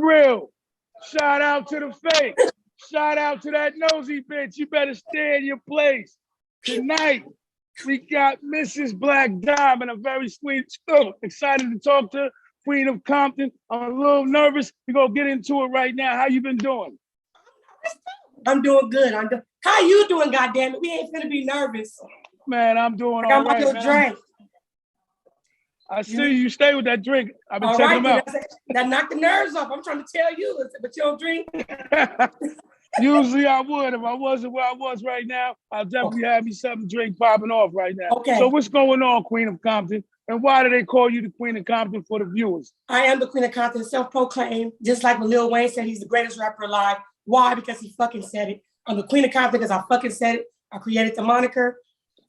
real. Shout out to the fake. Shout out to that nosy bitch. You better stay in your place. Tonight, we got Mrs. Black Diamond, a very sweet, excited to talk to Queen of Compton. I'm a little nervous. We're going to get into it right now. How you been doing? I'm doing good. How you doing, goddammit? We ain't finna be nervous. Man, I'm doing all right, man. Drink. I see you stay with that drink. I've been checking them out. That knocked the nerves off. I'm trying to tell you, but you don't drink? Usually I would. If I wasn't where I was right now, I'll definitely have me something to drink popping off right now. Okay. So what's going on, Queen of Compton? And why do they call you the Queen of Compton for the viewers? I am the Queen of Compton, self-proclaimed, just like when Lil Wayne said he's the greatest rapper alive. Why? Because he fucking said it. I'm the Queen of Compton because I fucking said it. I created the moniker.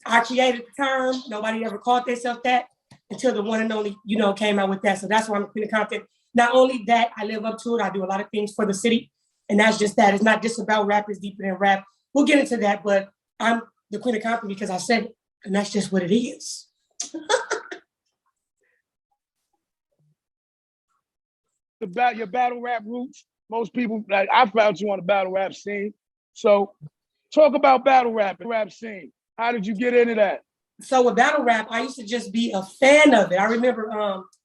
I created the term. Nobody ever called themselves that until the one and only, came out with that. So that's why I'm the Queen of Compton. Not only that, I live up to it. I do a lot of things for the city. And that's just that. It's not just about rap. It's deeper than rap. We'll get into that, but I'm the Queen of Compton because I said it. And that's just what it is. Your battle rap roots. Most people, I found you on the battle rap scene. So talk about battle rap scene. How did you get into that? So with battle rap, I used to just be a fan of it. I remember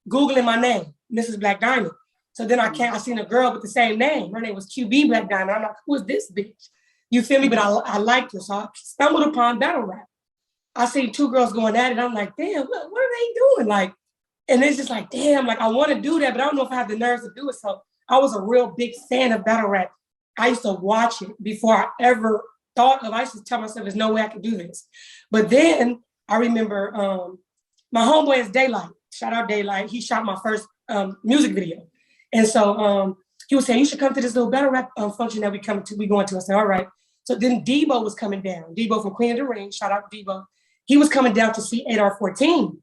Googling my name, Mrs. Black Diamond. So then I seen a girl with the same name. Her name was QB Black Diamond. I'm like, who is this bitch? You feel me? But I liked her. So I stumbled upon battle rap. I seen two girls going at it. I'm like, damn, what are they doing? And it's just like, damn, I want to do that, but I don't know if I have the nerves to do it. So I was a real big fan of battle rap. I used to watch it before I ever thought of. I used to tell myself, there's no way I could do this. But then I remember my homeboy is Daylight. Shout out Daylight. He shot my first music video. And so he was saying, you should come to this little battle rap function that we going to. I said, all right. So then Debo was coming down. Debo from Queen of the Ring. Shout out Debo. He was coming down to see 8R14.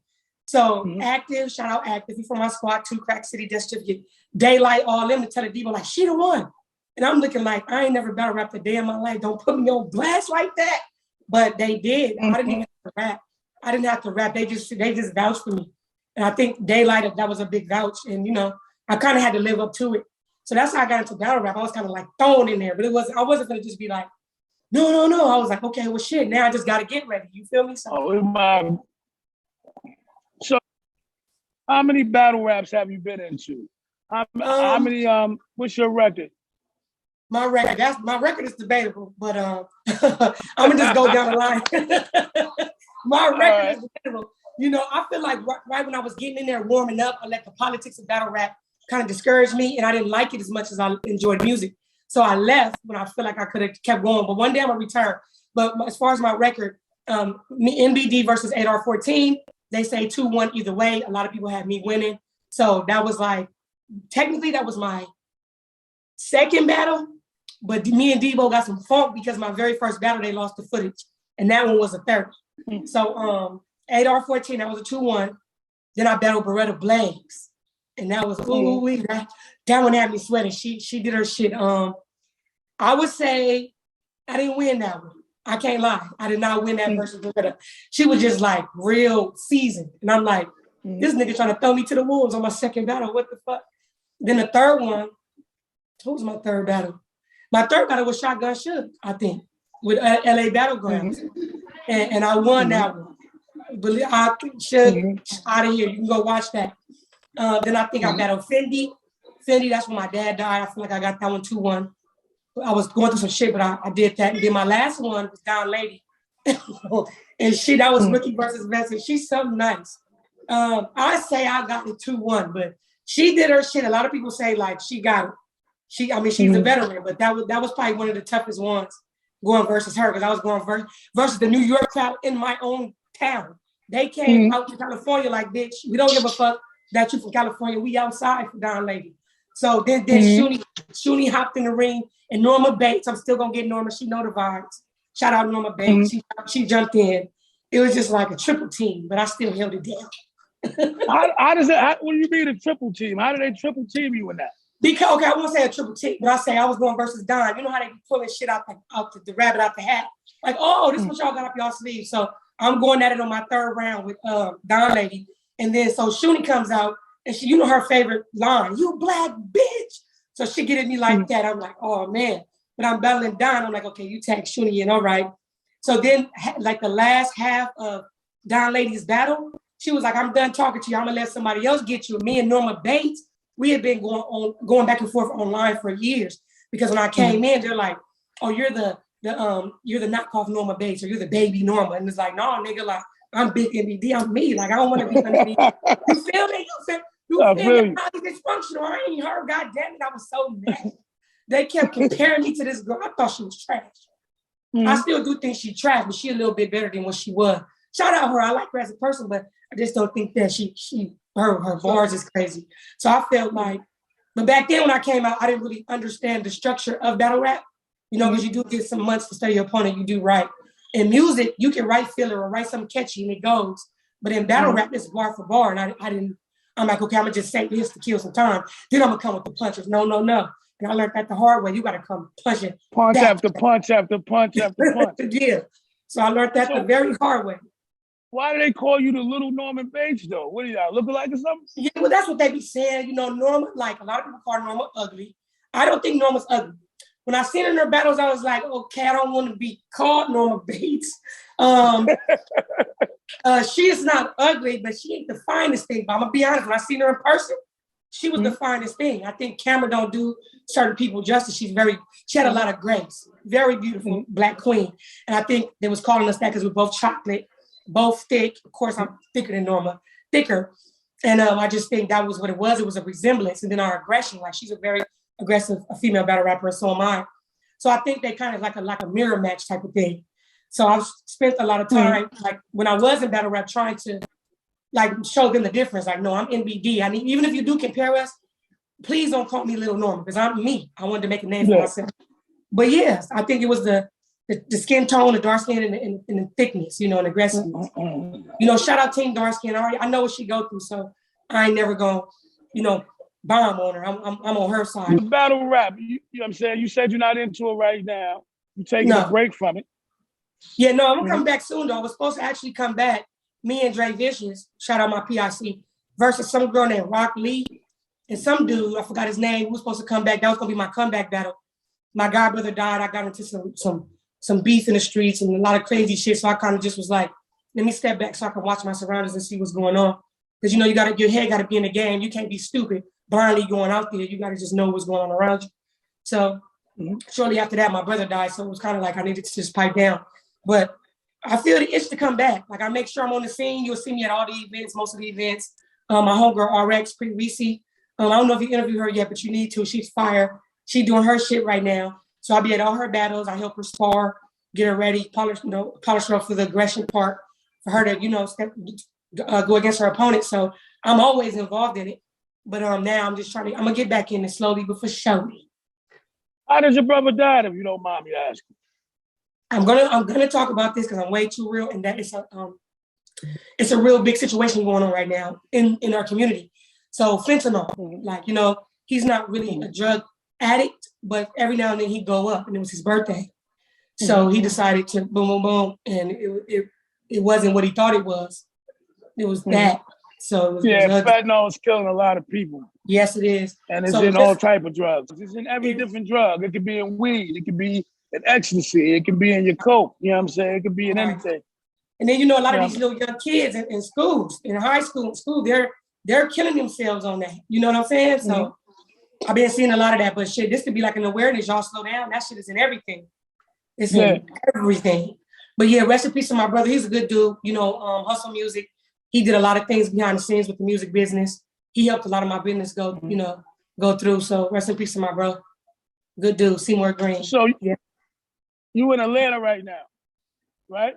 So Active, shout out Active. He from my squad, 2 Crack City Death Certificate. Daylight, all them to tell the Debo, she the one. And I'm looking like, I ain't never battle rapped a day in my life. Don't put me on blast like that. But they did. I didn't even have to rap. I didn't have to rap. They just vouched for me. And I think Daylight, that was a big vouch. And, I kind of had to live up to it. So that's how I got into battle rap. I was kind of thrown in there, but I wasn't going to just be like, no. I was like, okay, well, shit, now I just got to get ready. You feel me? So how many battle raps have you been into? How many, what's your record? My record is debatable, but I'm going to just go down the line. My record is debatable. I feel like right when I was getting in there, warming up, I let the politics of battle rap kind of discourage me, and I didn't like it as much as I enjoyed music. So I left when I feel like I could have kept going, but one day I'm going to return. But as far as my record, MBD versus 8R14, they say 2-1 either way. A lot of people had me winning. So that was technically that was my second battle, but me and Debo got some funk because my very first battle, they lost the footage. And that one was a third. So 8R14, that was a 2-1. Then I battled Beretta Blaze. And that was, that one had me sweating. She did her shit. I would say I didn't win that one. I can't lie. I did not win that versus Beretta. She was just real seasoned. And I'm like, this nigga trying to throw me to the wolves on my second battle. What the fuck? Then the third one, who was my third battle? My third battle was Shotgun Shook, I think, with LA Battlegrounds. And I won that one. Believe I should out of here. You can go watch that. Then I think I battled Fendi. Fendi, that's when my dad died. I feel like I got that one 2-1. I was going through some shit, but I did that. And then my last one was Down Lady. And that was Rookie versus Vincent. She's something nice. I say I got the 2-1, but she did her shit. A lot of people say she got it. She's a veteran, but that was probably one of the toughest ones going versus her, because I was going versus the New York crowd in my own town. They came out to California bitch, we don't give a fuck that you from California. We outside for Down Lady. So then Shuni hopped in the ring, and Norma Bates, I'm still gonna get Norma. She know the vibes. Shout out Norma Bates. She jumped in. It was just like a triple team, but I still held it down. How does it? What do you mean a triple team? How do they triple team you in that? Because I won't say a triple team, but I say I was going versus Don. You know how they be pulling shit out the rabbit out the hat. This is what y'all got up y'all sleeve. So I'm going at it on my third round with Don Lady. And then so Shuni comes out, and she, her favorite line, "You black bitch." So she get at me like that. I'm like, oh man. But I'm battling Don. I'm like, okay, you tag Shuni in, all right. So then, like the last half of Don Lady's battle, she was like, I'm done talking to you. I'm gonna let somebody else get you. Me and Norma Bates, we had been going back and forth online for years. Because when I came in, they're like, oh, you're the knockoff Norma Bates, or you're the baby Norma. And it's like, no, nigga, like, I'm big NBD, I'm me. Like, I don't want to be underneath. You feel me? You feel me? Highly dysfunctional. I ain't heard, God damn it, I was so mad. They kept comparing me to this girl. I thought she was trash. I still do think she trash, but she a little bit better than what she was. Shout out her. I like her as a person, but I just don't think that her bars is crazy. So I felt like, but back then when I came out, I didn't really understand the structure of battle rap, you know, because you do get some months to study your opponent, you do right. In music, you can write filler or write something catchy and it goes. But in battle rap, it's bar for bar. And I'm like, okay, I'm gonna just say this to kill some time. Then I'm gonna come with the punches. No. And I learned that the hard way. You gotta come punching. Punch after punch after punch after punch. Yeah. So I learned that the very hard way. Why do they call you the little Norman Bates though? What are y'all looking like or something? Yeah, well, that's what they be saying. You know, Norma, like a lot of people call Norma ugly. I don't think Norma's ugly. When I seen her in her battles, I was like, okay, I don't want to be called Norma Bates. She is not ugly, but she ain't the finest thing. But I'm gonna be honest, when I seen her in person, she was the finest thing. I think camera don't do certain people justice. She had a lot of grace, very beautiful Black queen. And I think they was calling us that because we're both chocolate, both thick. Of course, I'm thicker than Norma, thicker. And I just think that was what it was. It was a resemblance. And then our aggression, like she's a very aggressive female battle rapper, and so am I. So I think they kind of like a mirror match type of thing. So I've spent a lot of time, like when I was in battle rap, trying to like show them the difference. Like, no, I'm NBD. I mean, even if you do compare us, please don't call me Little Norma because I'm me. I wanted to make a name for myself. But yes, I think it was the skin tone, the dark skin, and the thickness, you know, and aggressiveness. You know, shout out Team Dark Skin. I know what she go through, so I ain't never gonna, you know, bomb on her. I'm on her side. Battle rap, you know what I'm saying? You said you're not into it right now. You're taking a break from it. Yeah, no, I'm gonna come back soon though. I was supposed to actually come back. Me and Dre Vicious, shout out my PIC, versus some girl named Rock Lee and some dude, I forgot his name, who was supposed to come back. That was gonna be my comeback battle. My godbrother died. I got into some beef in the streets and a lot of crazy shit. So I kind of just was like, let me step back so I can watch my surroundings and see what's going on. Because you know, your head gotta be in the game. You can't be stupid, blindly going out there. You gotta just know what's going on around you. So shortly after that, my brother died. So it was kind of like I needed to just pipe down. But I feel the itch to come back. Like I make sure I'm on the scene. You'll see me at all the events, most of the events. My homegirl RX, Pretty Reese. I don't know if you interviewed her yet, but you need to. She's fire. She's doing her shit right now. So I'll be at all her battles. I help her spar, get her ready, polish her up for the aggression part, for her to, you know, go against her opponent. So I'm always involved in it. But now I'm just I'm gonna get back in it slowly, but for sure. How did your brother die, if you don't mind me asking? I'm gonna talk about this because I'm way too real, and that it's a real big situation going on right now in our community. So fentanyl, like, you know, he's not really a drug addict, but every now and then he'd go up, and it was his birthday. So he decided to boom, boom, boom, and it wasn't what he thought it was. It was that. So fentanyl is killing a lot of people. Yes, it is. And it's in all type of drugs. It's in every different drug. It could be in weed. It could be in ecstasy. It could be in your coke. You know what I'm saying? It could be in anything. And then, you know, a lot of these little young kids in schools, in high school, they're killing themselves on that. You know what I'm saying? So I've been seeing a lot of that. But shit, this could be like an awareness. Y'all slow down. That shit is in everything. It's in everything. But yeah, rest in peace to my brother. He's a good dude. You know, hustle music. He did a lot of things behind the scenes with the music business. He helped a lot of my business go through. So rest in peace to my bro. Good dude, Seymour Green. So you in Atlanta right now, right?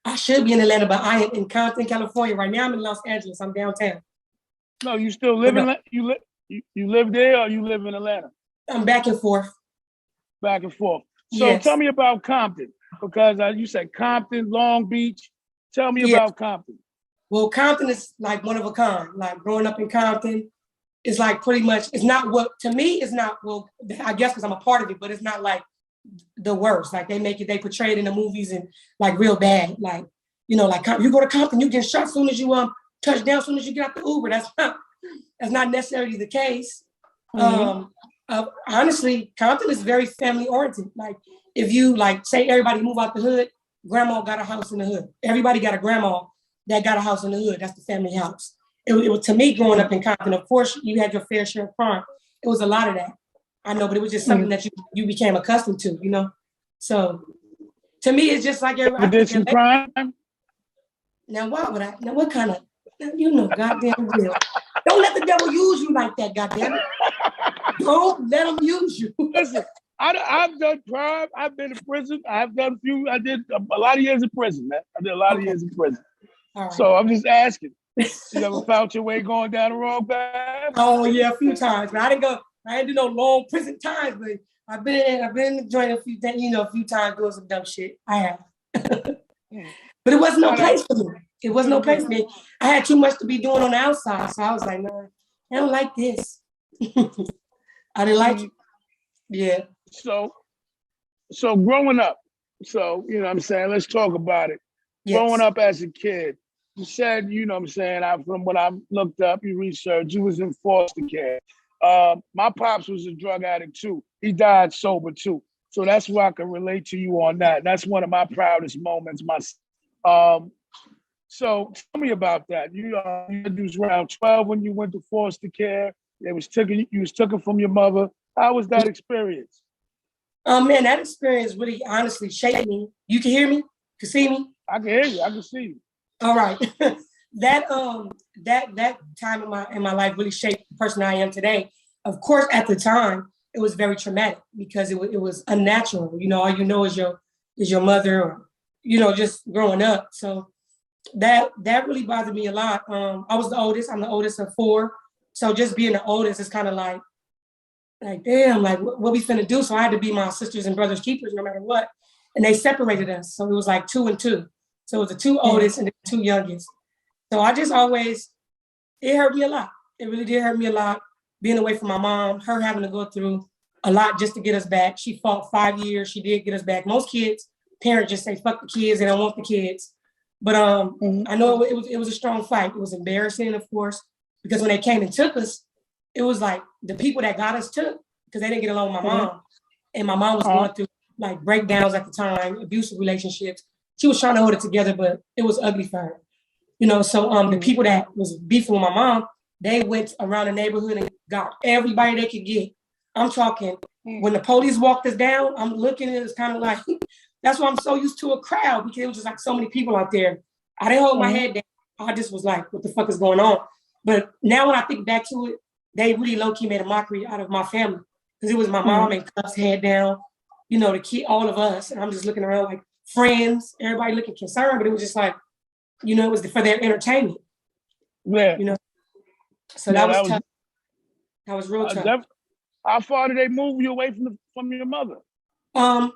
I should be in Atlanta, but I am in Compton, California. Right now I'm in Los Angeles. I'm downtown. No, you still live in you live there or you live in Atlanta? I'm back and forth. Back and forth. So tell me about Compton, because you said Compton, Long Beach. Tell me about Compton. Well, Compton is like one of a kind. Like growing up in Compton, it's like pretty much, it's not what, to me, it's not, well, I guess because I'm a part of it, but it's not like the worst. Like they portray it in the movies and like real bad. Like, you know, like you go to Compton, you get shot as soon as you touch down, as soon as you get out the Uber. That's not necessarily the case. A Honestly, Compton is very family oriented. Like if you like say everybody move out the hood, grandma got a house in the hood. Everybody got a grandma that got a house in the hood. That's the family house. It was to me growing up in Compton. Of course, you had your fair share of crime. It was a lot of that. I know, but it was just something that you became accustomed to, you know. So to me, it's just like I did some crime. Now, why would I? Now, what kind of? You know, goddamn real. Don't let the devil use you like that, goddamn it. Don't let him use you. Listen, I've done crime. I've been in prison. I've done a few. I did a lot of years in prison, man. I did a lot of years in prison. Right. So I'm just asking. You ever found your way going down the wrong path? Oh yeah, a few times. But I didn't do no long prison times, but I've been in the joint a few times doing some dumb shit. I have. But it wasn't no place for me. It wasn't no place for me. I had too much to be doing on the outside. So I was like, no, I don't like this. I didn't like it. Yeah. So growing up, so, you know what I'm saying, let's talk about it. Yes. Growing up as a kid, you said, you know what I'm saying, from what I looked up, you researched, you was in foster care. My pops was a drug addict too. He died sober too. So that's why I can relate to you on that. That's one of my proudest moments. So tell me about that. You was around 12 when you went to foster care. You was taken from your mother. How was that experience? Man, that experience really honestly shaped me. You can hear me? Can see me? I can hear you. I can see you. All right. That time in my life really shaped the person I am today. Of course, at the time, it was very traumatic because it was unnatural. You know, all you know is your mother, or, you know, just growing up. So that really bothered me a lot. I was the oldest. I'm the oldest of 4. So just being the oldest is kind of like damn, like what we finna do? So I had to be my sisters and brothers' keepers no matter what. And they separated us. So it was like 2 and 2. So it was the 2 oldest and the 2 youngest. So I just always, it hurt me a lot. It really did hurt me a lot. Being away from my mom, her having to go through a lot just to get us back. She fought 5 years. She did get us back. Most kids, parents just say, fuck the kids. They don't want the kids. But I know it was a strong fight. It was embarrassing, of course, because when they came and took us, it was like the people that got us took because they didn't get along with my mom. And my mom was going through like breakdowns at the time, abusive relationships. She was trying to hold it together, but it was ugly for her. You know, so the people that was beefing with my mom, they went around the neighborhood and got everybody they could get. I'm talking, when the police walked us down, I'm looking at it, it's kind of like, that's why I'm so used to a crowd, because it was just like so many people out there. I didn't hold my head down. I just was like, what the fuck is going on? But now when I think back to it, they really low-key made a mockery out of my family, because it was my mom and cuffs, head down, you know, to keep all of us. And I'm just looking around like friends, everybody looking concerned, but it was just like, you know, it was for their entertainment. Yeah. You know, so that was tough. That was real tough. How far did they move you away from your mother? Well,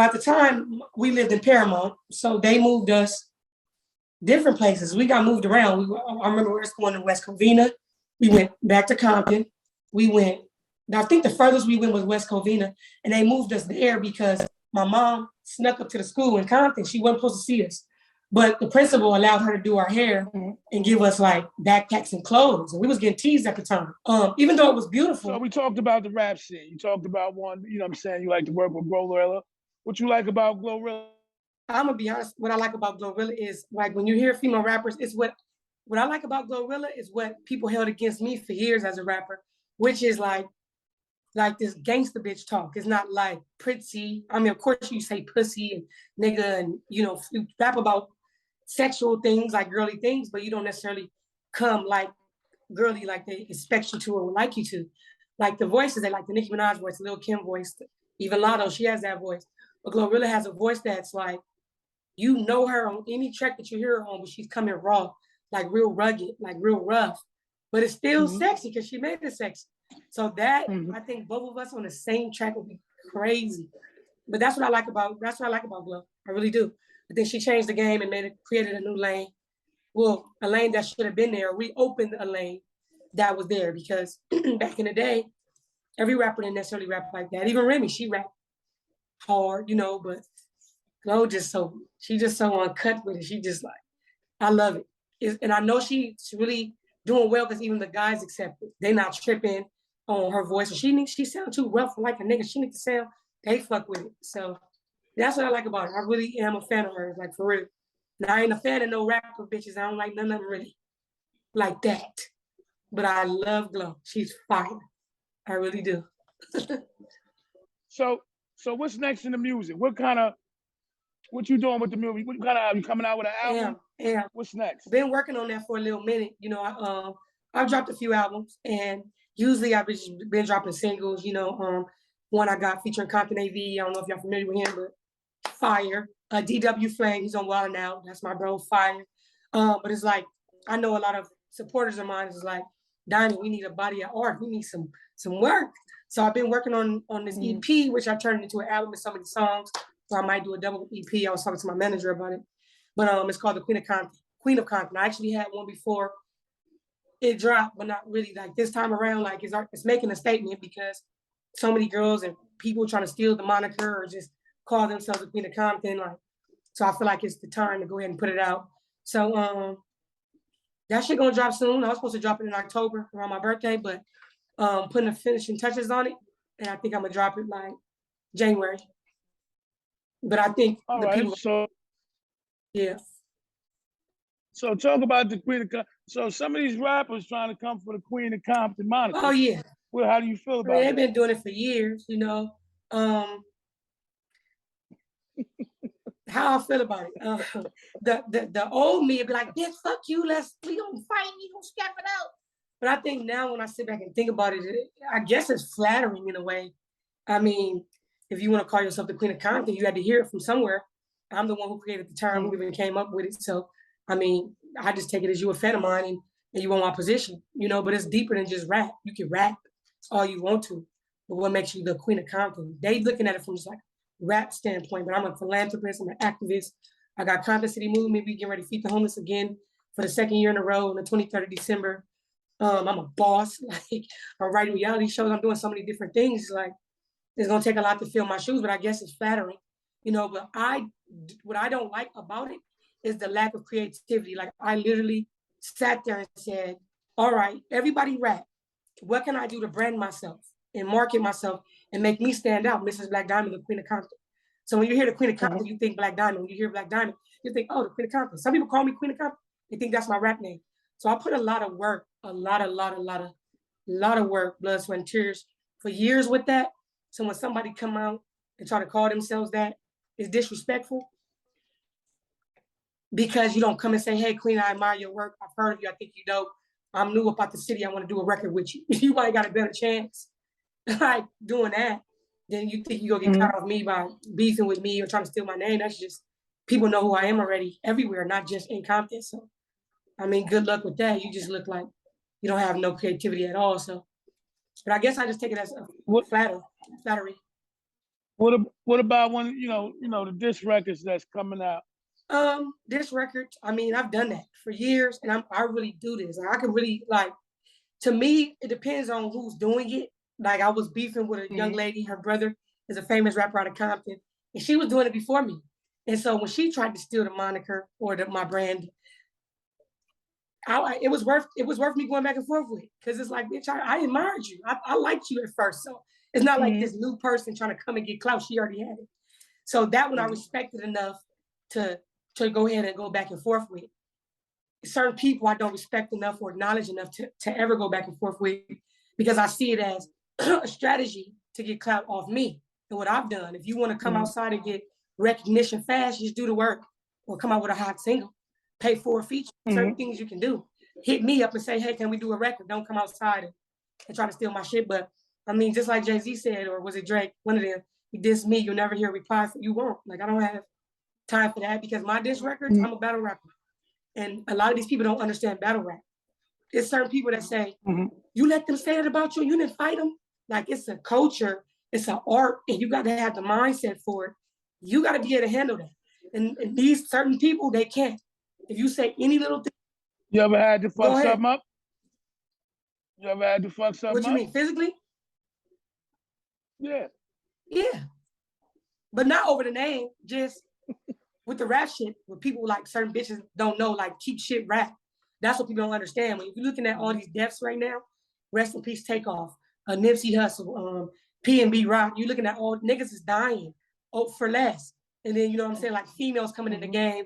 at the time, we lived in Paramount, so they moved us different places. We got moved around. I remember we were going to West Covina. We went back to Compton. I think the furthest we went was West Covina, and they moved us there because my mom snuck up to the school in Compton. She wasn't supposed to see us, but the principal allowed her to do our hair and give us like backpacks and clothes. And we was getting teased at the time, even though it was beautiful. So we talked about the rap scene. You talked about one, you know what I'm saying? You like to work with Glorilla. What you like about Glorilla? I'm gonna be honest. What I like about Glorilla is like when you hear female rappers, it's what I like about Glorilla is what people held against me for years as a rapper, which is like this gangster bitch talk. It's not like pretty. I mean, of course you say pussy and nigga and, you know, you rap about sexual things, like girly things, but you don't necessarily come like girly like they expect you to or would like you to. Like the voices, they like the Nicki Minaj voice, the Lil Kim voice, even Lotto, she has that voice. But Glorilla has a voice that's like, you know her on any track that you hear her on, but she's coming raw, like real rugged, like real rough. But it's still sexy because she made it sexy. So that, I think both of us on the same track would be crazy. But that's what I like about Glo. I really do. I think she changed the game and created a new lane. Well, a lane that should have been there, reopened a lane that was there, because back in the day, every rapper didn't necessarily rap like that. Even Remy, she rapped hard, you know, but Glo she just so uncut with it. She just like, I love it. And I know she's really doing well because even the guys accept it. They're not tripping. on her voice. And she sound too rough like a nigga. She needs to sound, they fuck with it. So that's what I like about her. I really am a fan of hers, like for real. And I ain't a fan of no rapper bitches. I don't like none of them really like that. But I love Glow. She's fire. I really do. So what's next in the music? What you doing with the music? What kind of, you coming out with an album? Yeah. What's next? Been working on that for a little minute. You know, I've dropped a few albums, and usually I've been dropping singles. You know, one I got featuring Compton AV. I don't know if y'all familiar with him, but fire. DW Flame, he's on Wild Now. That's my bro, fire. But it's like, I know a lot of supporters of mine is like, Diamond, we need a body of art. We need some work. So I've been working on this EP, which I turned into an album with some of the songs. So I might do a double EP. I was talking to my manager about it. But it's called the Queen of Compton. I actually had one before it dropped, but not really. Like this time around, like it's making a statement because so many girls and people trying to steal the moniker or just call themselves the Queen of Compton. Like, so I feel like it's the time to go ahead and put it out. So that shit gonna drop soon. I was supposed to drop it in October around my birthday, but putting the finishing touches on it, and I think I'm gonna drop it like January. But I think people. Yeah. So talk about the Queen of Compton. So some of these rappers trying to come for the Queen of Compton moniker. Oh yeah. Well, how do you feel about it? They've been doing it for years, you know. How I feel about it. The old me would be like, bitch, fuck you, we gonna fight, we gonna scrap it out. But I think now when I sit back and think about it, I guess it's flattering in a way. I mean, if you want to call yourself the Queen of Compton, you had to hear it from somewhere. I'm the one who created the term, who even came up with it. So, I mean, I just take it as you a fan of mine and you want my position, you know, but it's deeper than just rap. You can rap all you want to, but what makes you the Queen of Compton? They looking at it from just like rap standpoint, but I'm a philanthropist, I'm an activist. I got Compton City Movement. We getting ready to feed the homeless again for the second year in a row on the 23rd of December. I'm a boss. Like, I'm writing reality shows. I'm doing so many different things. Like, it's gonna take a lot to fill my shoes, but I guess it's flattering, you know. But what I don't like about it is the lack of creativity. Like, I literally sat there and said, all right, everybody rap. What can I do to brand myself and market myself and make me stand out, Mrs. Black Diamond, the Queen of Compton? So when you hear the Queen of Compton, you think Black Diamond. When you hear Black Diamond, you think, oh, the Queen of Compton. Some people call me Queen of Compton. They think that's my rap name. So I put a lot of work, a lot of work, blood, sweat, and tears for years with that. So when somebody come out and try to call themselves that, it's disrespectful because you don't come and say, hey, Queen, I admire your work. I've heard of you. I think you dope. I'm new about the city. I want to do a record with you. You might got a better chance like doing that than you think you're going to get caught off me by beefing with me or trying to steal my name. That's just, people know who I am already everywhere, not just in Compton. So, I mean, good luck with that. You just look like you don't have no creativity at all. So, but I guess I just take it as a flattery. What about when you know the diss records that's coming out? This record, I mean, I've done that for years, and I really do this. I can really like. To me, it depends on who's doing it. Like, I was beefing with a young lady. Her brother is a famous rapper out of Compton, and she was doing it before me. And so when she tried to steal the moniker or my brand, it was worth me going back and forth with, because it's like, bitch, I admired you. I liked you at first. So it's not like this new person trying to come and get clout. She already had it. So that one I respected enough to go ahead and go back and forth with. Certain people I don't respect enough or acknowledge enough to ever go back and forth with, because I see it as a strategy to get clout off me and what I've done. If you want to come outside and get recognition fast, just do the work or come out with a hot single, pay for a feature, certain things you can do. Hit me up and say, hey, can we do a record? Don't come outside and try to steal my shit. But I mean, just like Jay-Z said, or was it Drake, one of them, you diss me, you'll never hear a reply for you won't. Like, I don't have time for that, because my diss records, I'm a battle rapper. And a lot of these people don't understand battle rap. There's certain people that say, you let them say it about you, you didn't fight them. Like, it's a culture, it's an art, and you got to have the mindset for it. You got to be able to handle that. And these certain people, they can't. If you say any little thing. You ever had to fuck something up? You ever had to fuck something up? What you mean, physically? Yeah. Yeah. But not over the name, just with the rap shit, where people like certain bitches don't know, like, keep shit rap. That's what people don't understand. When you're looking at all these deaths right now, rest in peace, Takeoff. Nipsey Hussle, P&B Rock. You looking at all niggas is dying for less. And then, you know what I'm saying? Like females coming in the game,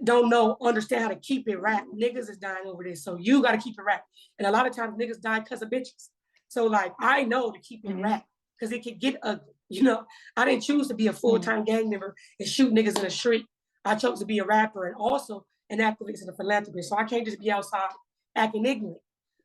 don't know, understand how to keep it rap. Niggas is dying over this. So you got to keep it rap. And a lot of times niggas die because of bitches. So like, I know to keep it rap because it could get ugly. You know, I didn't choose to be a full-time gang member and shoot niggas in the street. I chose to be a rapper and also an activist and a philanthropist. So I can't just be outside acting ignorant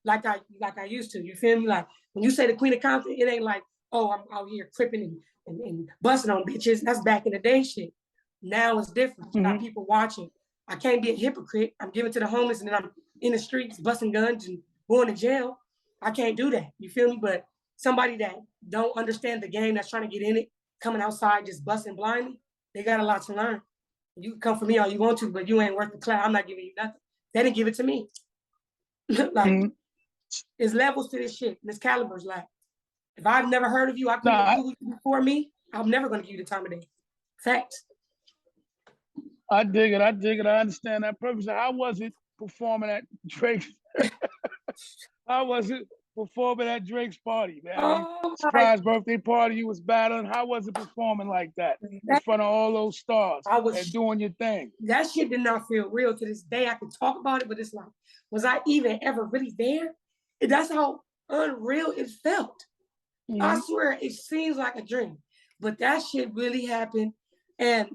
like I used to. You feel me? Like when you say the Queen of Compton, it ain't like, oh, I'm out here cripping and busting on bitches. That's back in the day shit. Now it's different. You got people watching. I can't be a hypocrite. I'm giving to the homeless and then I'm in the streets busting guns and going to jail. I can't do that. You feel me? But somebody that don't understand the game, that's trying to get in it, coming outside just busting blindly, they got a lot to learn. You can come for me all you want to, but you ain't worth the clout. I'm not giving you nothing. They didn't give it to me. Like, there's levels to this shit. There's calibers. Like, if I've never heard of you, I couldn't Google you before me, I'm never going to give you the time of day. Facts. I dig it. I understand that purpose. How was it performing at Drake's? How was it performing at Drake's party, man? Surprise birthday party, you was battling. How was it performing like that in front of all those stars and doing your thing? That shit did not feel real to this day. I can talk about it, but it's like, was I even ever really there? That's how unreal it felt. I swear, it seems like a dream, but that shit really happened. And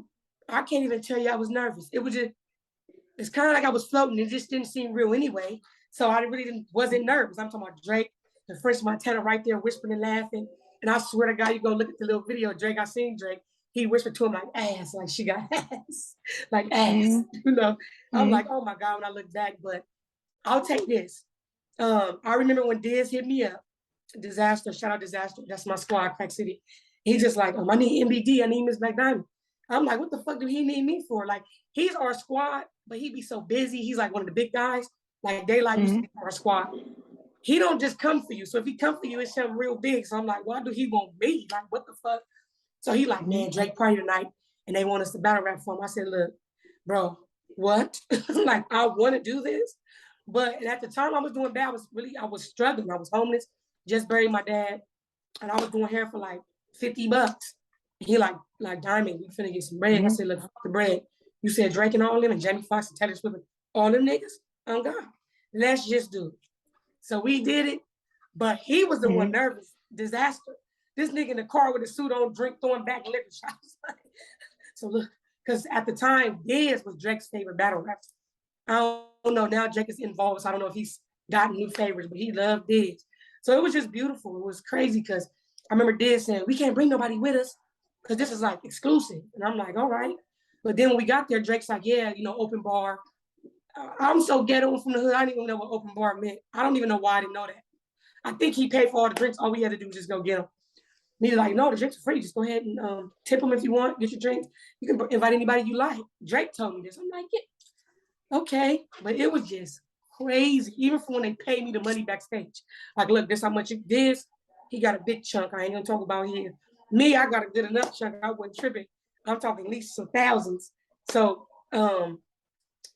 I can't even tell you I was nervous. It was just, it's kind of like I was floating. It just didn't seem real anyway. So I really wasn't nervous. I'm talking about Drake, the French Montana right there whispering and laughing. And I swear to God, you go look at the little video of Drake. I seen Drake. He whispered to him like ass, like she got ass, like ass. You know, I'm like, oh my God, when I look back, but I'll take this. I remember when Diz hit me up, Disaster, shout out Disaster. That's my squad, Crack City. He's just like, I need MBD, I need Miss Black Diamond. I'm like, what the fuck do he need me for? Like, he's our squad, but he be so busy. He's like one of the big guys. Like, Daylight used to be our squad. He don't just come for you. So if he come for you, it's something real big. So I'm like, why do he want me? Like, what the fuck? So he like, man, Drake party tonight, and they want us to battle rap for him. I said, look, bro, what? Like, I want to do this. But at the time I was doing bad, I was struggling. I was homeless, just buried my dad, and I was doing hair for like $50. And he like Diamond, we finna get some bread. I said, look, fuck the bread. You said Drake and all them, and Jamie Foxx and Taylor Swift, all them niggas, oh God, let's just do it. So we did it, but he was the one nervous. Disaster. This nigga in the car with a suit on, drink, throwing back liquor shots. So look, because at the time, Diz was Drake's favorite battle rapper. I don't know, now Drake is involved, so I don't know if he's gotten new favorites, but he loved Diz. So it was just beautiful. It was crazy because I remember Diz saying, we can't bring nobody with us because this is like exclusive. And I'm like, all right. But then when we got there, Drake's like, yeah, you know, open bar. I'm so ghetto from the hood, I didn't even know what open bar meant. I don't even know why I didn't know that. I think he paid for all the drinks. All we had to do was just go get them. Me like, no, the drinks are free. Just go ahead and tip them if you want, get your drinks. You can invite anybody you like. Drake told me this. I'm like, yeah, okay. But it was just crazy, even for when they paid me the money backstage. Like, look, this how much it is. He got a big chunk. I ain't gonna talk about here. Me, I got a good enough chunk. I wasn't tripping. I'm talking at least some thousands. So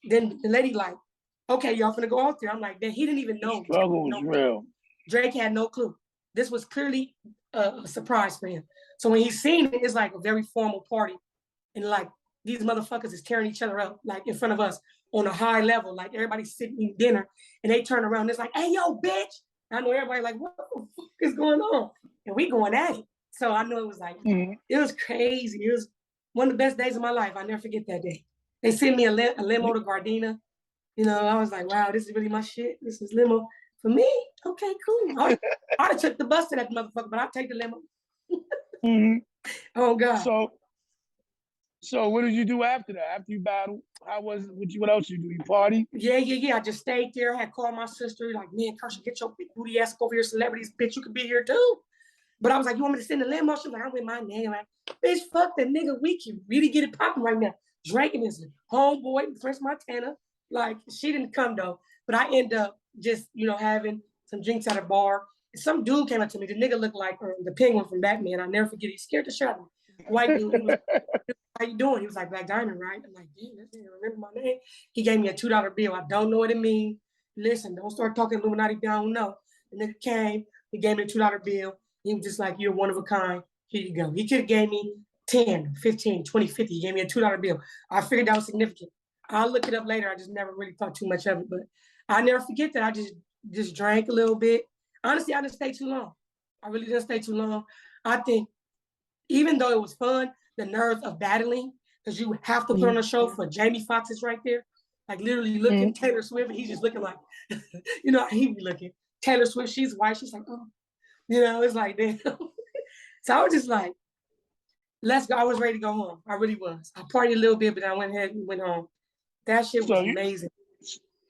then the lady like, okay, y'all finna go out there. I'm like, then he didn't even know. Struggle was real. Drake had no clue. This was clearly a surprise for him. So when he seen it, it's like a very formal party. And like, these motherfuckers is tearing each other up, like in front of us on a high level, like everybody's sitting eating dinner and they turn around and it's like, hey, yo, bitch. And I know everybody like, what the fuck is going on? And we going at it. So I know it was like, it was crazy. It was one of the best days of my life. I never forget that day. They sent me a limo to Gardena. You know, I was like, wow, this is really my shit. This is limo. For me, okay, cool. I'd have took the bus to that motherfucker, but I'll take the limo. Oh God. So what did you do after that? After you battled, how was it? What else you do? You party? Yeah. I just stayed there. I had called my sister, like, man, Kershaw, get your big booty ass over here, celebrities, bitch. You could be here too. But I was like, you want me to send the limo? She was like, I'm with my name. Like, bitch, fuck that nigga. We can really get it popping right now. Drake and his homeboy, French Montana. Like, she didn't come though. But I end up just, you know, having some drinks at a bar. Some dude came up to me. The nigga looked like the penguin from Batman. I never forget. He scared the shit out of me. White dude. He was like, how you doing? He was like, Black Diamond, right? I'm like, damn, that nigga remember my name. He gave me a $2 bill. I don't know what it means. Listen, don't start talking Illuminati. I don't know. The nigga came, He gave me a $2 bill. He was just like, you're one of a kind. Here you go. He could have gave me 10, 15, 20, 50. He gave me a $2 bill. I figured that was significant. I'll look it up later. I just never really thought too much of it, but I never forget that. I just drank a little bit. Honestly, I didn't stay too long. I really didn't stay too long. I think even though it was fun, the nerves of battling, because you have to put on a show for Jamie Foxx is right there. Like literally looking Taylor Swift, and he's just looking like, you know, he be looking. Taylor Swift, she's white. She's like, oh, you know, it's like, damn. So I was just like, let's go. I was ready to go home. I really was. I partied a little bit, but I went ahead and went home. That shit was amazing.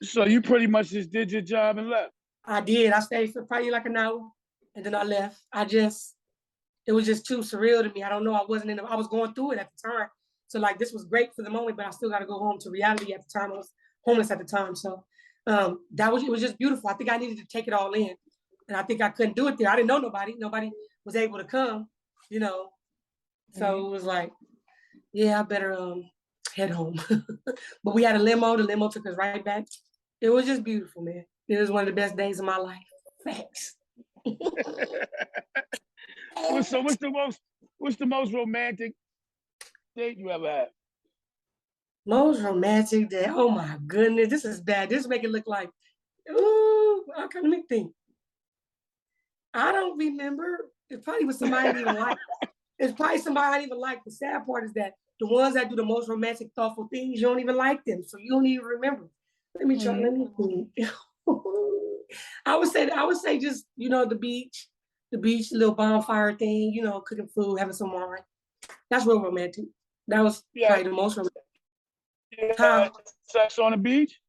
So you pretty much just did your job and left? I did. I stayed for probably like an hour, and then I left. It was just too surreal to me. I don't know. I was going through it at the time. So like, this was great for the moment, but I still got to go home to reality at the time. I was homeless at the time. So it was just beautiful. I think I needed to take it all in. And I think I couldn't do it there. I didn't know nobody. Nobody was able to come, you know. So it was like, yeah, I better head home. But we had a limo. The limo took us right back. It was just beautiful, man. It was one of the best days of my life. Thanks. So what's the most romantic date you ever had? Most romantic day. Oh my goodness, this is bad. This make it look like, ooh, I kind of think. I don't remember. It probably was somebody I didn't even like. It's probably somebody I didn't even like. The sad part is that the ones that do the most romantic, thoughtful things, you don't even like them, so you don't even remember. Let me try. Let me think. I would say just, you know, the beach, little bonfire thing, you know, cooking food, having some wine. That's real romantic. That was probably the most romantic. Sex on the beach?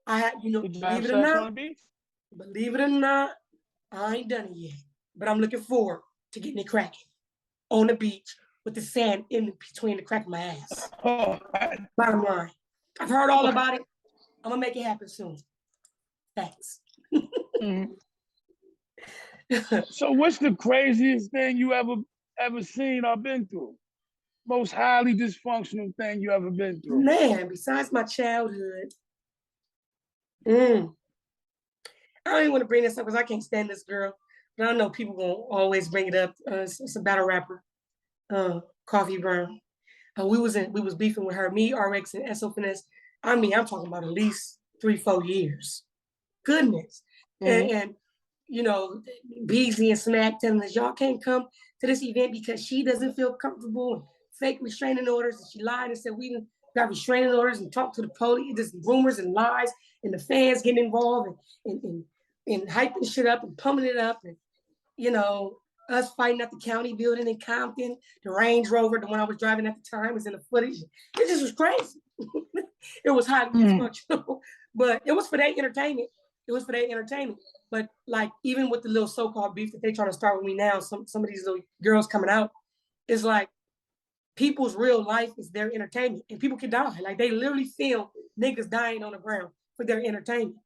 I had, you know, believe it or not, I ain't done it yet. But I'm looking forward to getting it cracking on the beach with the sand in between the crack of my ass. Bottom line. I've heard all about it. I'm gonna make it happen soon. Thanks. So what's the craziest thing you ever seen or been through? Most highly dysfunctional thing you ever been through? Man, besides my childhood. I don't even want to bring this up because I can't stand this girl. But I know people gonna always bring it up. It's a battle rapper, Coffee Brown. We was beefing with her, me, RX, and SO Finesse. I mean, I'm talking about at least 3-4 years. Goodness. And you know, Beasley and Smack telling us, y'all can't come to this event because she doesn't feel comfortable, and fake restraining orders. And she lied and said we got restraining orders and talked to the police. Just rumors and lies, and the fans getting involved and hyping shit up and pumping it up. And, you know, us fighting at the county building in Compton. The Range Rover, the one I was driving at the time, was in the footage. It just was crazy. It was highly dysfunctional, but it was for their entertainment. But like, even with the little so-called beef that they trying to start with me now, some of these little girls coming out, is like, people's real life is their entertainment, and people can die. Like, they literally film niggas dying on the ground for their entertainment.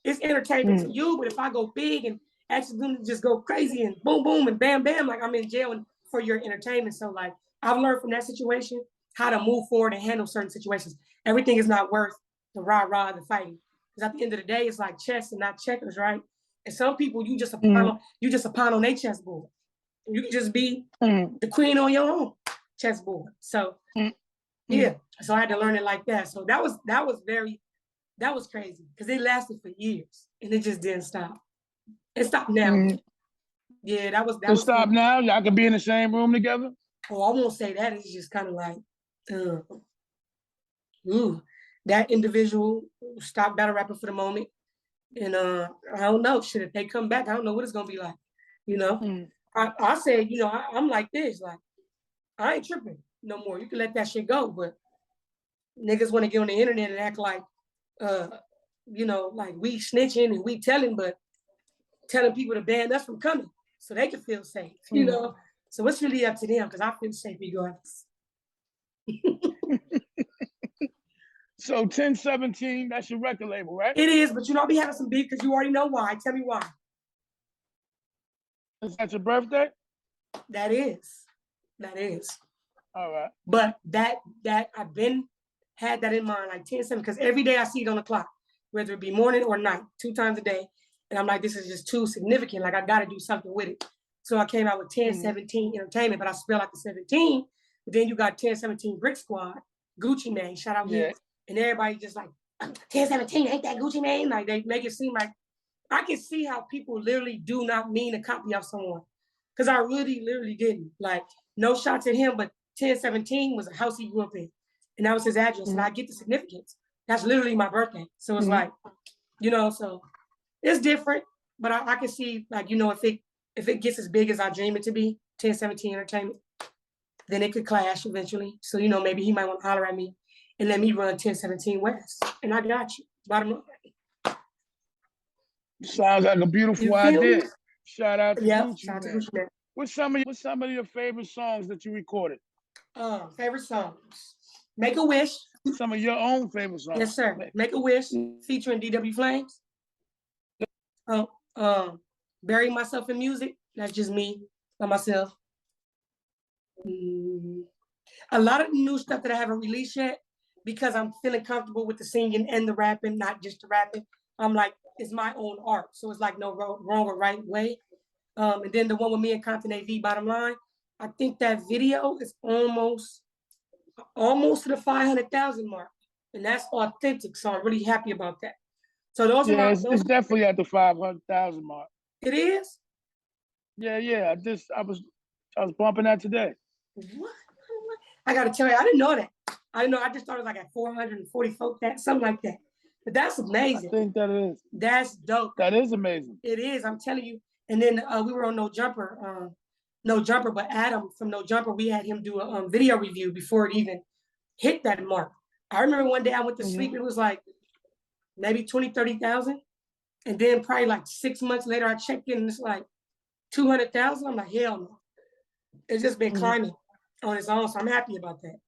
It's entertainment for you, but if I go big and accidentally just go crazy and boom, boom, and bam, bam, like, I'm in jail for your entertainment. So like, I've learned from that situation how to move forward and handle certain situations. Everything is not worth the rah-rah, the fighting. Because at the end of the day, it's like chess and not checkers, right? And some people, you just a pawn on their chessboard. You can just be the queen on your own chessboard. So yeah, so I had to learn it like that. So that was crazy because it lasted for years and it just didn't stop. It stopped now. Yeah, that was stop now. Y'all can be in the same room together. Oh, I won't say that. It's just kind of like, that individual stopped battle rapping for the moment. And I don't know, shit, if they come back, I don't know what it's gonna be like. You know, I said, you know, I'm like this, like, I ain't tripping no more. You can let that shit go, but niggas want to get on the internet and act like, you know, like we snitching and we telling, but telling people to ban us from coming so they can feel safe, you know? So it's really up to them because I feel safe regardless. So 1017, that's your record label, right? It is, but you know, I'll be having some beef because you already know why. Tell me why. Is that your birthday? That is. All right. But that I've had that in mind, like 10-7, because every day I see it on the clock, whether it be morning or night, 2 times a day. And I'm like, this is just too significant. Like, I got to do something with it. So I came out with 1017 Entertainment, but I spell out the 17. But then you got 1017 Brick Squad, Gucci Mane, shout out here. And everybody just like, 1017, ain't that Gucci Mane? Like, they make it seem like, I can see how people literally do not mean a copy of someone. Because I really, literally didn't. Like, no shots at him, but 1017 was a house he grew up in. And that was his address. And I get the significance. That's literally my birthday. So it's like, you know, so it's different. But I can see, like, you know, if it gets as big as I dream it to be, 1017 Entertainment, then it could clash eventually. So, you know, maybe he might want to holler at me and let me run 1017 West. And I got you. Bottom line. Sounds like a beautiful idea. Shout out to Gucci, shout out to man. Gucci, man. What's some of your favorite songs that you recorded? Favorite songs. Make a Wish. Some of your own favorite songs. Yes, sir. Make a Wish featuring DW Flames. Bury Myself in Music. That's just me by myself. A lot of the new stuff that I haven't released yet, because I'm feeling comfortable with the singing and the rapping, not just the rapping. I'm like, it's my own art. So it's like no wrong or right way. And then the one with me and Compton AV, Bottom Line, I think that video is almost to the 500,000 mark. And that's authentic. So I'm really happy about that. So those are it's definitely at the 500,000 mark. It is? Yeah. I was bumping that today. What? I gotta tell you, I didn't know that. I didn't know. I just thought it was like at 440 folk, something like that. But that's amazing. I think that is. That's dope. That is amazing. It is. I'm telling you. And then we were on No Jumper, but Adam from No Jumper, we had him do a video review before it even hit that mark. I remember one day I went to sleep. It was like maybe 20, 30,000. And then probably like 6 months later, I checked in and it's like 200,000. I'm like, hell no. It's just been climbing on its own. So I'm happy about that.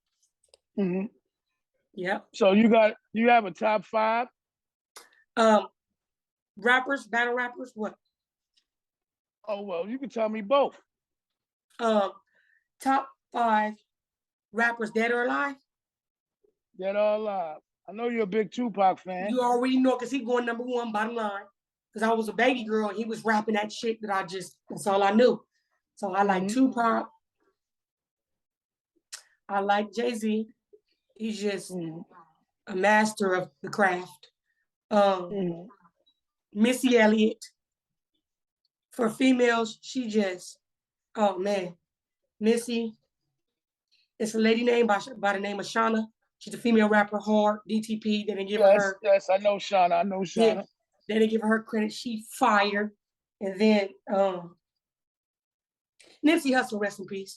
Yeah. So you have a top 5? Rappers, battle rappers, what? Oh, well, you can tell me both. Top 5 rappers, dead or alive? Dead or alive. I know you're a big Tupac fan. You already know, because he's going #1, bottom line. Because I was a baby girl and he was rapping that shit that's all I knew. So I like Tupac. I like Jay-Z. He's just a master of the craft. Missy Elliott. For females, she just, oh man. Missy. It's a lady named by the name of Shauna. She's a female rapper, hard, DTP. They didn't give her. Yes, I know Shauna. Yeah, they didn't give her credit. She fired. And then Nipsey Hussle, rest in peace.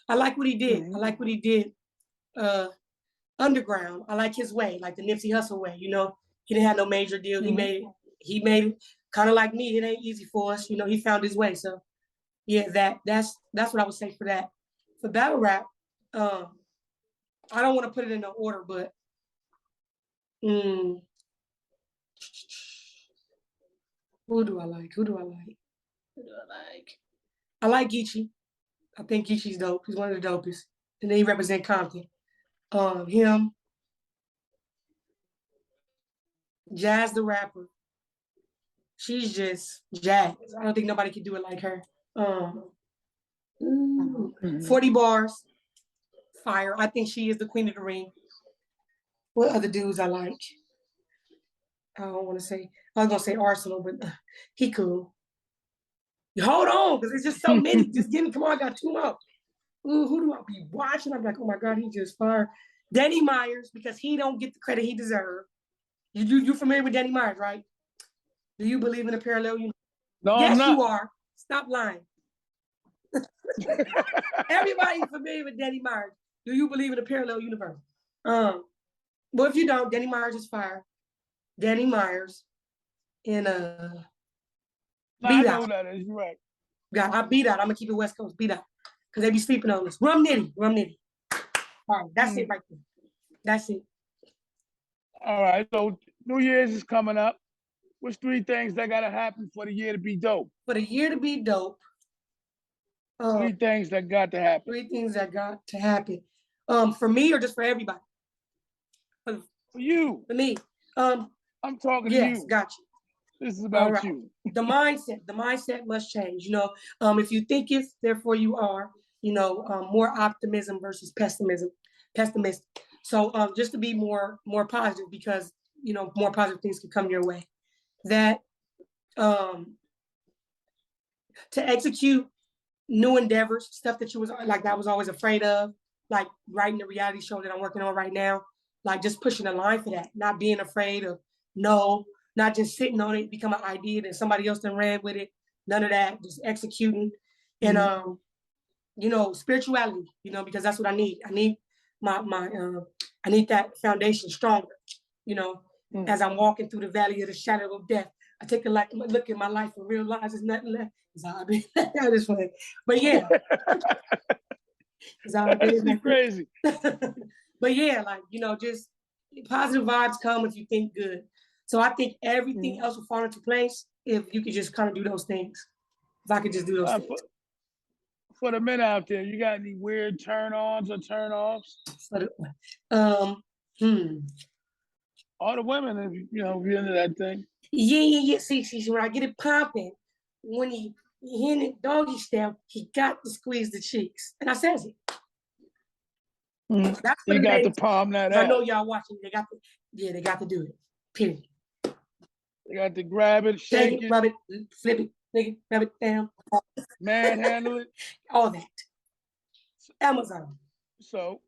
I like what he did. I like what he did. Underground. I like his way, like the Nipsey Hussle way. You know, he didn't have no major deal. He made it. He made it kind of like me. It ain't easy for us. You know, he found his way. So yeah, that's what I would say for that. For battle rap, I don't want to put it in no order, but who do I like? I like Geechee. I think Geechee's dope. He's one of the dopest. And then he represent Compton. Him. Jazz the rapper. She's just jazz. I don't think nobody can do it like her. 40 bars. Fire. I think she is the queen of the ring. What other dudes I like? I don't want to say. I was gonna say Arsenal, but he cool. Hold on, because it's just so many. Just give me, come on, I got 2 more. Ooh, who do I be watching? I'm like, oh my God, he just fired. Danny Myers, because he don't get the credit he deserves. You familiar with Danny Myers, right? Do you believe in a parallel universe? No, yes, I'm not. You are. Stop lying. Everybody familiar with Danny Myers. Do you believe in a parallel universe? Well, if you don't, Danny Myers is fired. Danny Myers in I know who that is. You're right. God, I beat out. I'm gonna keep it West Coast. Beat out, because they be sleeping on this. Rum Nitty. All right, that's it right there. That's it. All right. So New Year's is coming up. What's 3 things that gotta happen for the year to be dope? For the year to be dope. 3 things that got to happen. 3 things that got to happen. For me or just for everybody? For you. For me. I'm talking to you. Yes, got you. This is All about right. you. The mindset must change. If you think it, therefore you are. More optimism versus pessimist. So just to be more positive, because more positive things can come your way. That to execute new endeavors, stuff that you was like that I was always afraid of, like writing the reality show that I'm working on right now, like just pushing the line for that, not being afraid of no, not just sitting on it, become an idea that somebody else done ran with it, none of that, just executing. And spirituality, because that's what I need. I need I need that foundation stronger, as I'm walking through the valley of the shadow of death. I take a look at my life and realize there's nothing left. It's all been this way. But yeah. It's all been crazy. But yeah, just positive vibes come if you think good. So I think everything else will fall into place if you could just kind of do those things. If I could just do those things. For the men out there, you got any weird turn-ons or turn-offs? All the women, if you're into that thing. Yeah. See, when I get it popping, when he in the doggy style, he got to squeeze the cheeks. And I says it. That's you got to palm that out. I know y'all watching. They got to do it. Period. They got to grab it, shake it, rub it, flip it, make it, rub it down. Manhandle it. All that. Amazon. So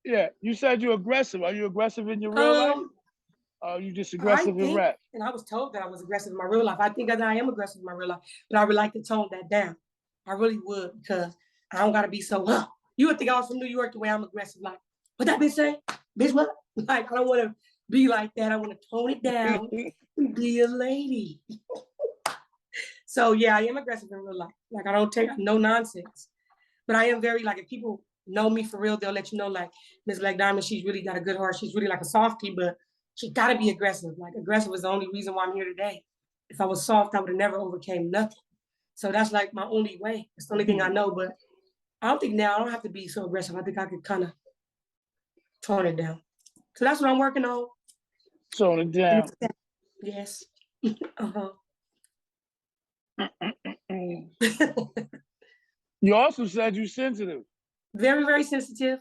you said you're aggressive. Are you aggressive in your real life? Or are you just aggressive in rap? And I was told that I was aggressive in my real life. I think that I am aggressive in my real life, but I would like to tone that down. I really would, because I don't gotta be so, you would think I was from New York the way I'm aggressive. Like, what that bitch say? Bitch, what? Like, I don't want to be like that. I want to tone it down and be a lady. So yeah, I am aggressive in real life. Like, I don't take no nonsense. But I am very, like, if people know me for real, they'll let you know, like, Miss Black Diamond, she's really got a good heart. She's really like a softie, but she gotta be aggressive. Like, aggressive is the only reason why I'm here today. If I was soft, I would have never overcame nothing. So that's like my only way. It's the only thing I know, but I don't think now I don't have to be so aggressive. I think I could kind of tone it down. So that's what I'm working on. Tone it down. Yes. You also said you're sensitive. Very, very sensitive.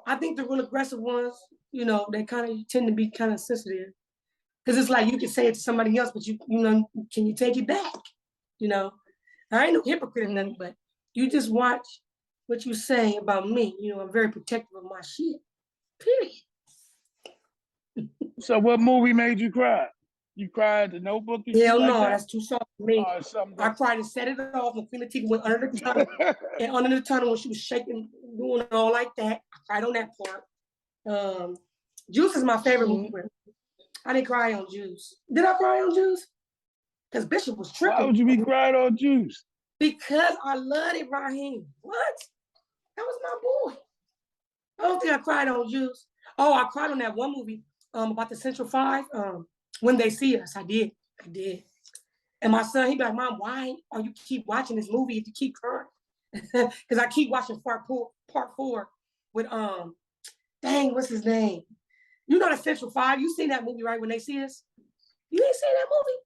I think the real aggressive ones, they kind of tend to be kind of sensitive. Because it's like you can say it to somebody else, but can you take it back? I ain't no hypocrite or nothing, but you just watch what you say about me. I'm very protective of my shit. Period. So what movie made you cry? You cried The Notebook? Hell no, that's too soft for me. I cried and set it off when Queen Latifah went under the tunnel. And under the tunnel when she was shaking, doing all like that. I cried on that part. Juice is my favorite movie. I didn't cry on Juice. Did I cry on Juice? Because Bishop was tripping. Why would you be crying on Juice? Because I loved it, Raheem. What? That was my boy. I don't think I cried on Juice. Oh, I cried on that one movie about the Central Five. When They See Us. I did. And my son, he'd be like, Mom, why are you keep watching this movie if you keep crying? Because I keep watching part 4 with dang, what's his name? You know the Central Five. You seen that movie, right? When They See Us. You ain't seen that movie?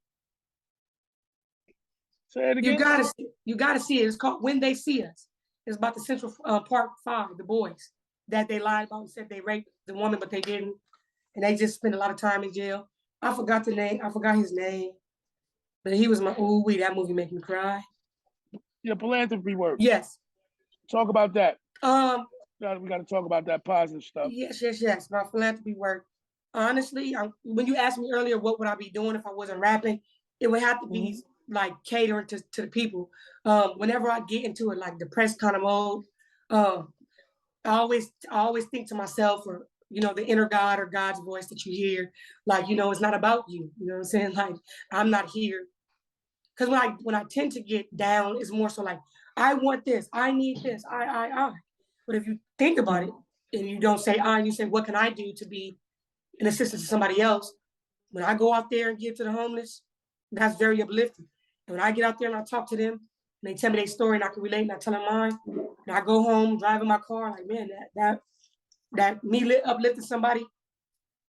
Say it again. You gotta see it. It's called When They See Us. It's about the Central Part 5, the boys that they lied about and said they raped the woman, but they didn't, and they just spent a lot of time in jail. I forgot the name. I forgot his name, but he was my that movie made me cry. Your philanthropy work. Yes. Talk about that. We got to talk about that positive stuff. Yes. My philanthropy work. Honestly, when you asked me earlier, what would I be doing if I wasn't rapping? It would have to be like catering to the people. Whenever I get into it, like depressed kind of mode, I always think to myself, or the inner God or God's voice that you hear, like, it's not about you. You know what I'm saying? Like, I'm not here. Because when I tend to get down, it's more so like, I want this, I need this, I. But if you think about it and you don't say I, you say, what can I do to be an assistant to somebody else? When I go out there and give to the homeless, that's very uplifting. And when I get out there and I talk to them, and they tell me their story and I can relate and I tell them mine, and I go home driving my car, like, man, that me uplifting somebody,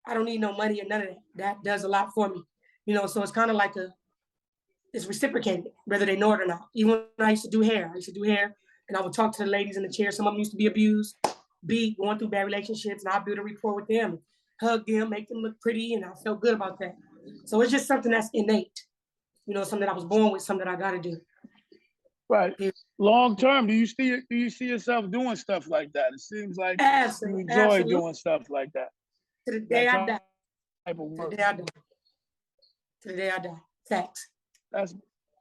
I don't need no money or none of that. That does a lot for me. You know, so it's kind of like it's reciprocated, whether they know it or not. Even when I used to do hair, and I would talk to the ladies in the chair. Some of them used to be abused, going through bad relationships, and I build a rapport with them, hug them, make them look pretty, and I felt good about that. So it's just something that's innate. You know, something that I was born with, something that I got to do. Right. Long term, do you see yourself doing stuff like that? It seems like you enjoy doing stuff like that. To the day I die. Type of work. To the day I die. To the day I die. Facts.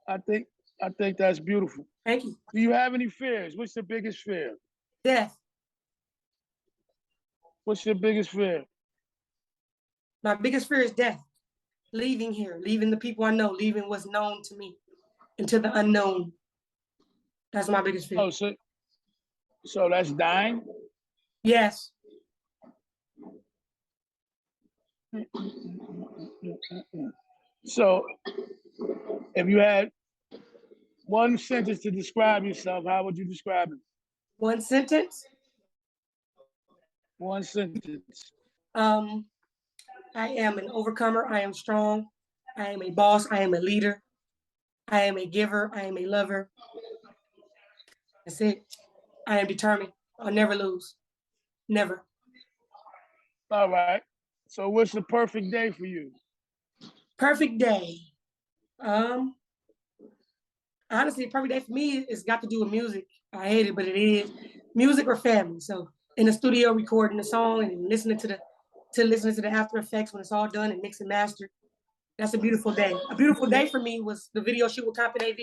I think that's beautiful. Thank you. Do you have any fears? What's your biggest fear? Death. What's your biggest fear? My biggest fear is death. Leaving here, leaving the people I know, leaving what's known to me into the unknown. That's my biggest fear. Oh, so that's dying? Yes. So if you had one sentence to describe yourself, how would you describe it? One sentence? One sentence. I am an overcomer. I am strong. I am a boss. I am a leader. I am a giver. I am a lover. That's it. I am determined. I'll never lose. Never. All right. So what's the perfect day for you? Perfect day. Honestly, a perfect day for me is got to do with music. I hate it, but it is. Music or family. So in the studio recording the song and listening to the after effects when it's all done and mixed and mastered. That's a beautiful day. A beautiful day for me was the video shoot with Compton AV.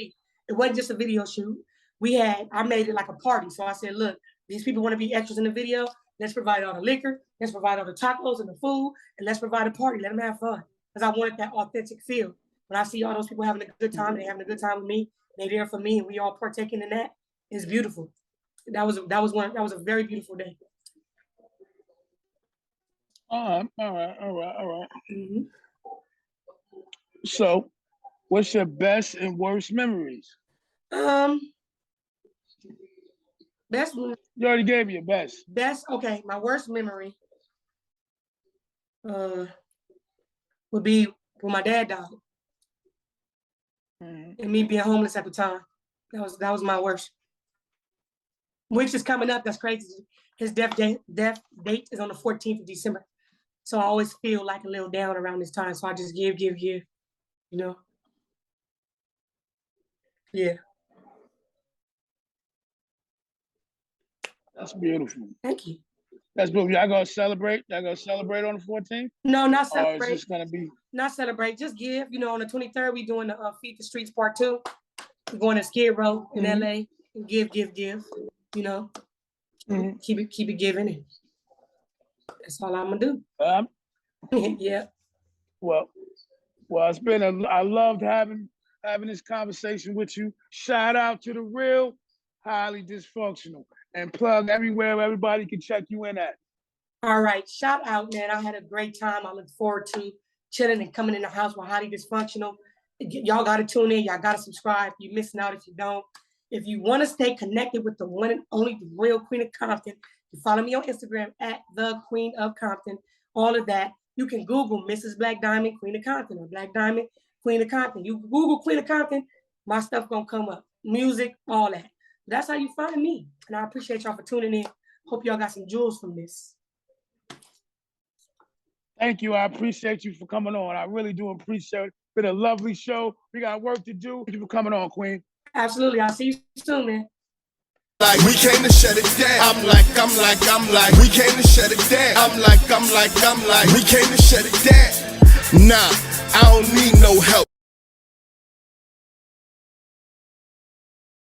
It wasn't just a video shoot. I made it like a party. So I said, look, these people want to be extras in the video. Let's provide all the liquor. Let's provide all the tacos and the food. And let's provide a party. Let them have fun. Because I wanted that authentic feel. When I see all those people having a good time, they having a good time with me. They're there for me and we all partaking in that. It's beautiful. That was a very beautiful day. All right. Mm-hmm. So, what's your best and worst memories? Best. You already gave me your best. Best. Okay, my worst memory would be when my dad died, and me being homeless at the time. That was my worst. Which is coming up. That's crazy. His death date is on the 14th of December. So I always feel like a little down around this time. So I just give, you know? Yeah. That's beautiful. Thank you. That's beautiful. Y'all gonna celebrate? Y'all gonna celebrate on the 14th? No, not celebrate. Or it's just gonna be... Not celebrate, just give. You know, on the 23rd, we doing the Feed the Streets Part 2. We're going to Skid Row in LA and give, you know? Keep it giving. And that's all I'm gonna do. Yeah. Well, it's been I loved having this conversation with you. Shout out to the real Highly Dysfunctional and plug everywhere everybody can check you in at. All right, shout out, man. I had a great time. I look forward to chilling and coming in the house with Highly Dysfunctional. Y'all got to tune in. Y'all got to subscribe. You're missing out if you don't. If you want to stay connected with the one and only the real Queen of Compton, you follow me on Instagram at the Queen of Compton. All of that. You can Google Mrs. Black Diamond, Queen of Compton, or Black Diamond, Queen of Compton. You Google Queen of Compton, my stuff gonna come up. Music, all that. That's how you find me. And I appreciate y'all for tuning in. Hope y'all got some jewels from this. Thank you. I appreciate you for coming on. I really do appreciate it. It's been a lovely show. We got work to do. Thank you for coming on, Queen. Absolutely. I'll see you soon, man. Like we came to shut it down. I'm like, we came to shut it down. I'm like, we came to shut it down. Nah, I don't need no help.